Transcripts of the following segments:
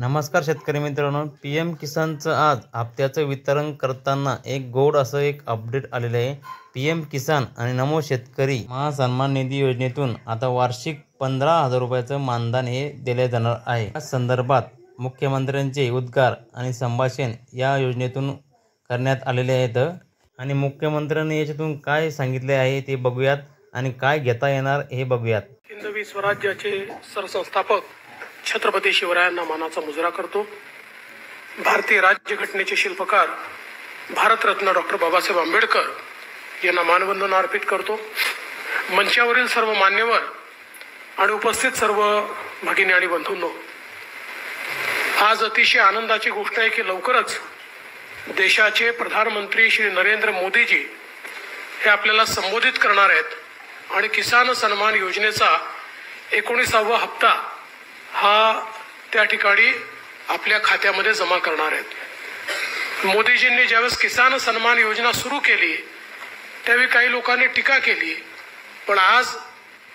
नमस्कार शेतकरी मित्रांनो, PM किसानचं आज हप्त्याचं वितरण करताना एक गोड असं एक अपडेट आलेलं आहे। PM किसान आणि नमो शेतकरी महासन्मान निधी योजनेतून आता वार्षिक 15,000 रुपयाचं मानधन हे दिले जाणार आहे। या संदर्भात मुख्यमंत्र्यांचे उद्गार आणि संभाषण या योजनेतून करण्यात आलेले आहेत आणि मुख्यमंत्र्यांनी याच्यातून काय सांगितले आहे ते बघूयात आणि काय घेता येणार हे बघूयात। हिंदवी स्वराज्याचे सरसंस्थापक छत्रपती शिवरायांना मानाचा मुजरा करतो। भारतीय राज्यघटनेचे शिल्पकार भारतरत्न डॉक्टर बाबासाहेब आंबेडकर यांना मानवंदना अर्पित करतो। मंचावरील सर्व मान्यवर आणि उपस्थित सर्व भगिनी आणि बंधूंनो, आज अतिशय आनंदाची गोष्ट आहे की लवकरच देशाचे प्रधानमंत्री श्री नरेंद्र मोदीजी हे आपल्याला संबोधित करणार आहेत आणि किसान सन्मान योजनेचा 19वा हप्ता हा त्या ठिकाणी आपल्या खात्यामध्ये जमा करणार आहेत। मोदीजींनी ज्यावेळेस किसान सन्मान योजना सुरू केली त्यावेळी काही लोकांनी टीका केली, पण आज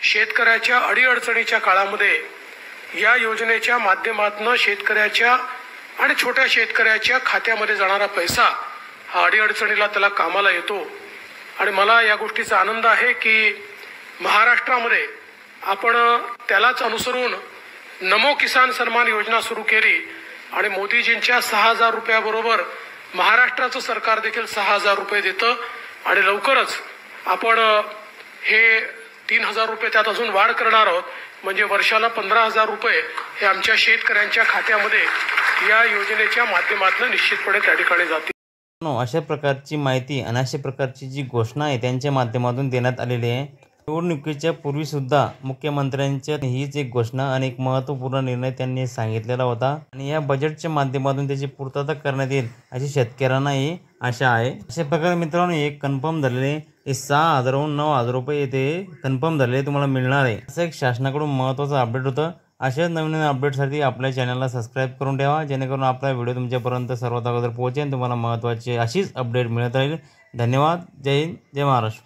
शेतकऱ्याच्या अडीअडचणीच्या काळामध्ये या योजनेच्या माध्यमातून शेतकऱ्याच्या आणि छोट्या शेतकऱ्याच्या खात्यामध्ये जाणारा पैसा हा अडीअडचणीला त्याला कामाला येतो। आणि मला या गोष्टीचा आनंद आहे की महाराष्ट्रामध्ये आपण त्यालाच अनुसरून नमो किसान सन्मान योजना सुरू केली आणि मोदीजींच्या 6,000 रुपयाबरोबर महाराष्ट्राचं सरकार देखील 6,000 रुपये देतं आणि लवकरच आपण हे 3,000 रुपये त्यात अजून वाढ करणार आहोत, म्हणजे वर्षाला 15,000 रुपये हे आमच्या शेतकऱ्यांच्या खात्यामध्ये या योजनेच्या माध्यमातून निश्चितपणे त्या ठिकाणी जातील। अशा प्रकारची माहिती आणि अशा प्रकारची जी घोषणा आहे त्यांच्या माध्यमातून देण्यात आलेली आहे। निवडणुकीच्या पूर्वी सुद्धा मुख्यमंत्र्यांच्या हीच एक घोषणा आणि एक महत्त्वपूर्ण निर्णय त्यांनी सांगितलेला होता आणि या बजेटच्या माध्यमातून त्याची पूर्तता करण्यात येईल अशी शेतकऱ्यांनाही आशा आहे। अशा प्रकारे मित्रांनो एक कन्फर्म झालेले 6,000हून 9,000 रुपये येथे कन्फर्म झालेले तुम्हाला मिळणार आहे। असं एक शासनाकडून महत्त्वाचं अपडेट होतं। अशाच नवीन अपडेटसाठी आपल्या चॅनलला सबस्क्राईब करून ठेवा, जेणेकरून आपला व्हिडिओ तुमच्यापर्यंत सर्वात अगोदर पोहोचेल, तुम्हाला महत्त्वाची अशीच अपडेट मिळत राहील। धन्यवाद। जय हिंद, जय महाराष्ट्र।